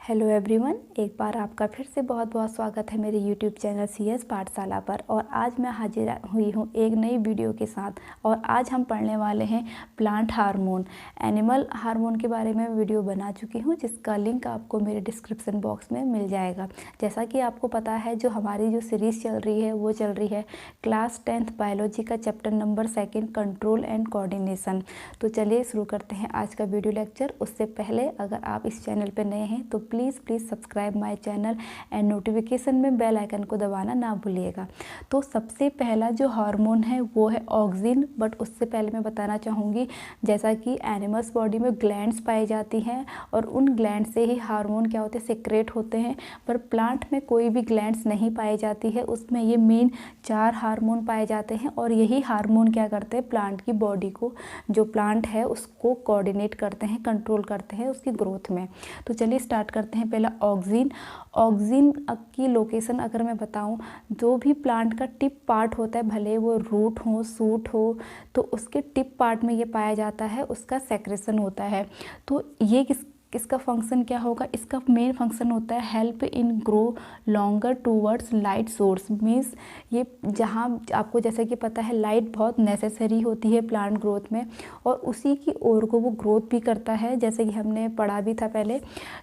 Hello everyone, एक बार आपका फिर से बहुत बहुत स्वागत है मेरे यूट्यूब चैनल CS पाठशाला पर। और आज मैं हाजिर हुई हूँ एक नई वीडियो के साथ। और आज हम पढ़ने वाले हैं प्लांट हार्मोन, एनिमल हार्मोन के बारे में वीडियो बना चुकी हूँ, जिसका लिंक आपको मेरे डिस्क्रिप्शन बॉक्स में मिल जाएगा। जैसा कि आपको पता है, जो हमारी जो सीरीज़ चल रही है वो चल रही है क्लास 10th बायोलॉजी का chapter number 2 control and coordination. तो चलिए शुरू करते हैं आज का वीडियो लेक्चर। उससे पहले अगर आप इस चैनल पर नए हैं तो please subscribe my channel and notification में बेल आइकन को दबाना ना भूलिएगा। तो सबसे पहला जो हार्मोन है वो है ऑक्सिन। बट उससे पहले मैं बताना चाहूँगी, जैसा कि एनिमल्स बॉडी में ग्लैंड्स पाई जाती हैं और उन ग्लैंड से ही हार्मोन क्या होते हैं, सेक्रेट होते हैं। पर प्लांट में कोई भी ग्लैंड्स नहीं पाई जाती है, उसमें ये मेन 4 हार्मोन पाए जाते हैं। और यही हार्मोन क्या करते हैं, प्लांट की बॉडी को, जो प्लांट है उसको कोऑर्डिनेट करते हैं, कंट्रोल करते हैं उसकी ग्रोथ में। तो चलिए स्टार्ट करते हैं। पहला ऑक्सिन। ऑक्सिन की लोकेशन अगर मैं बताऊं, जो भी प्लांट का टिप पार्ट होता है, भले वो रूट हो, शूट हो, तो उसके टिप पार्ट में ये पाया जाता है, उसका सेक्रेशन होता है। तो ये इसका फंक्शन क्या होगा, इसका मेन फंक्शन होता है help in grow longer towards light source. Means ये जहाँ आपको जैसे कि पता है लाइट बहुत नेसेसरी होती है प्लांट ग्रोथ में, और उसी की ओर को वो ग्रोथ भी करता है, जैसे कि हमने पढ़ा भी था पहले।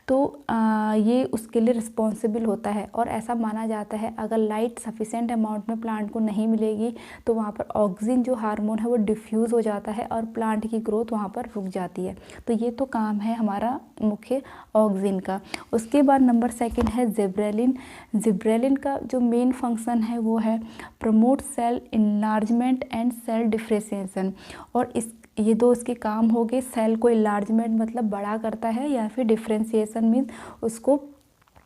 तो ये उसके लिए रिस्पॉन्सिबल होता है। और ऐसा माना जाता है अगर लाइट सफिशेंट अमाउंट में प्लांट को नहीं मिलेगी तो वहाँ पर ऑक्सिन जो हार्मोन है वो डिफ्यूज़ हो जाता है और प्लांट की ग्रोथ वहाँ पर रुक जाती है। तो ये तो काम है हमारा मुख्य ऑक्सिन का। उसके बाद नंबर 2 है जिब्रेलिन। जिब्रेलिन का जो मेन फंक्शन है वो है promote cell enlargement and cell differentiation. और ये दो इसके काम हो गए। सेल को इनलार्जमेंट मतलब बड़ा करता है, या फिर डिफरेंशिएशन मीन्स उसको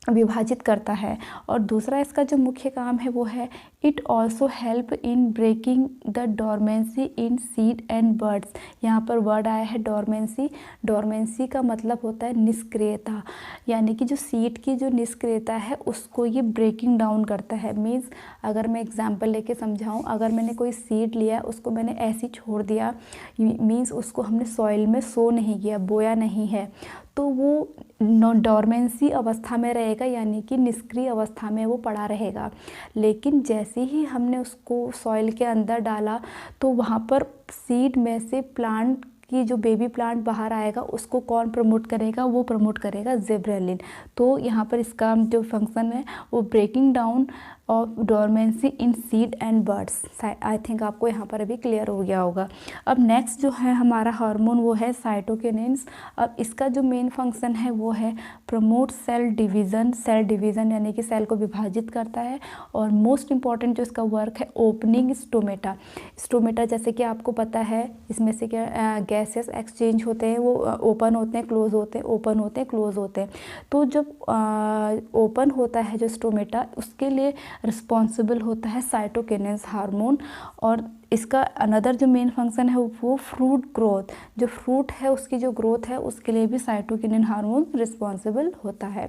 विभाजित करता है। और दूसरा इसका जो मुख्य काम है वो है it also help in breaking the dormancy in seed and birds. यहाँ पर वर्ड आया है डोरमेंसी। डोरमेंसी का मतलब होता है निष्क्रियता, यानी कि जो सीड की जो निष्क्रियता है उसको ये ब्रेकिंग डाउन करता है। मीन्स अगर मैं एग्जांपल लेके समझाऊँ, अगर मैंने कोई सीड लिया, उसको मैंने ऐसे ही छोड़ दिया, मीन्स उसको हमने सॉइल में सो नहीं किया, बोया नहीं है, तो वो डोरमेंसी अवस्था में रहेगा, यानी कि निष्क्रिय अवस्था में वो पड़ा रहेगा। लेकिन जैसे ही हमने उसको सॉइल के अंदर डाला तो वहाँ पर सीड में से प्लांट की जो बेबी प्लांट बाहर आएगा, उसको कौन प्रमोट करेगा, वो प्रमोट करेगा जिब्रेलिन। तो यहाँ पर इसका जो फंक्शन है वो breaking down of dormancy in seed and birds. I think आपको यहाँ पर अभी क्लियर हो गया होगा। अब नेक्स्ट जो है हमारा हार्मोन वो है साइटोकिनिन्स। अब इसका जो मेन फंक्शन है वो है promote cell division. Cell division यानी कि सेल को विभाजित करता है। और मोस्ट इम्पॉर्टेंट जो इसका वर्क है ओपनिंग स्टोमेटा। स्टोमेटा जैसे कि आपको पता है, इसमें से क्या गैसेस एक्सचेंज होते हैं, वो ओपन होते हैं, क्लोज होते हैं, ओपन होते हैं, क्लोज होते हैं। तो जब ओपन होता है जो स्टोमेटा, उसके लिए रिस्पॉन्सिबल होता है साइटोकिनिन्स हार्मोन। और इसका अनदर जो मेन फंक्शन है वो फ्रूट ग्रोथ। जो फ्रूट है उसकी जो ग्रोथ है उसके लिए भी साइटोकिनिन हार्मोन रिस्पॉन्सिबल होता है।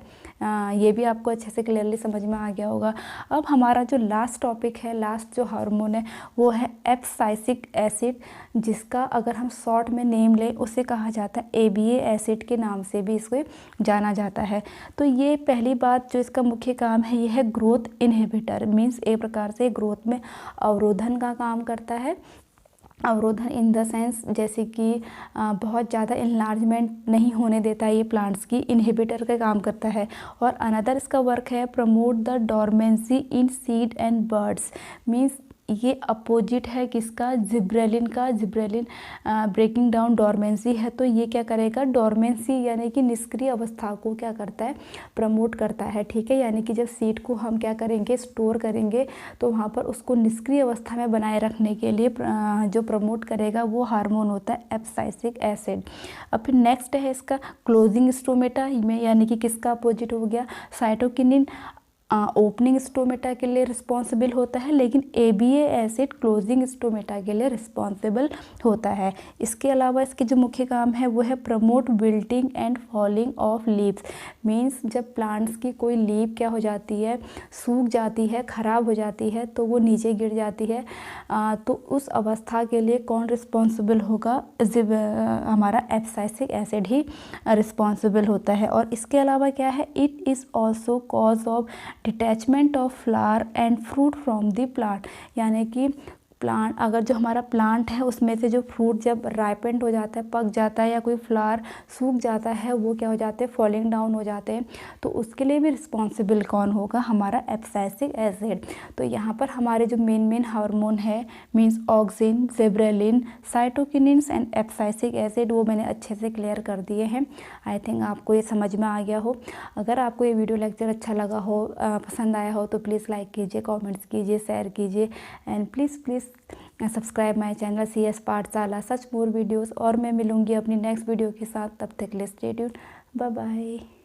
ये भी आपको अच्छे से क्लियरली समझ में आ गया होगा। अब हमारा जो लास्ट टॉपिक है, लास्ट जो हार्मोन है वो है एब्सिसिक एसिड, जिसका अगर हम शॉर्ट में नेम लें उसे कहा जाता है ABA एसिड के नाम से भी इसको जाना जाता है। तो ये पहली बात जो इसका मुख्य काम है ये है ग्रोथ इनहिबिटर। मीन्स एक प्रकार से ग्रोथ में अवरोधन का काम करता है। अवरोधन इन द सेंस जैसे कि बहुत ज़्यादा इनलार्जमेंट नहीं होने देता ये प्लांट्स की, इनहिबिटर का काम करता है। और अनदर इसका वर्क है promote the dormancy in seed and birds. Means ये अपोजिट है किसका, जिब्रेलिन का। जिब्रेलिन ब्रेकिंग डाउन डोरमेंसी है, तो ये क्या करेगा, डोरमेंसी यानी कि निष्क्रिय अवस्था को क्या करता है, प्रमोट करता है। ठीक है, यानी कि जब सीड को हम क्या करेंगे, स्टोर करेंगे, तो वहाँ पर उसको निष्क्रिय अवस्था में बनाए रखने के लिए जो प्रमोट करेगा वो हार्मोन होता है एब्सिसिक एसिड। अब फिर नेक्स्ट है इसका क्लोजिंग स्टोमेटा में, यानी कि किसका अपोजिट हो गया, साइटोकिनिन। ओपनिंग स्टोमेटा के लिए रिस्पॉन्सिबल होता है, लेकिन ABA एसिड क्लोजिंग स्टोमेटा के लिए रिस्पॉन्सिबल होता है। इसके अलावा इसके जो मुख्य काम है वो है promote wilting and falling of leaves. Means जब प्लांट्स की कोई लीव क्या हो जाती है, सूख जाती है, ख़राब हो जाती है, तो वो नीचे गिर जाती है, तो उस अवस्था के लिए कौन रिस्पॉन्सिबल होगा? हमारा एब्सिसिक एसिड ही रिस्पॉन्सिबल होता है। और इसके अलावा क्या है, it is also cause of detachment of flower and fruit from the plant. यानी कि प्लांट, अगर जो हमारा प्लांट है उसमें से जो फ्रूट जब राइपेंड हो जाता है, पक जाता है, या कोई फ्लावर सूख जाता है, वो क्या हो जाते हैं, फॉलिंग डाउन हो जाते हैं, तो उसके लिए भी रिस्पॉन्सिबल कौन होगा? हमारा एब्सिसिक एसिड। तो यहाँ पर हमारे जो मेन हार्मोन है means auxin, gibberellin, cytokinins and abscisic acid, वो मैंने अच्छे से क्लियर कर दिए हैं। आई थिंक आपको ये समझ में आ गया हो। अगर आपको ये वीडियो लेक्चर अच्छा लगा हो, पसंद आया हो, तो प्लीज़ लाइक कीजिए, कमेंट्स कीजिए, शेयर कीजिए and please subscribe my channel CS पाठशाला सच मोर वीडियोस। और मैं मिलूँगी अपनी नेक्स्ट वीडियो के साथ। तब तक के लिए स्टे ट्यून्ड, बाय बाय।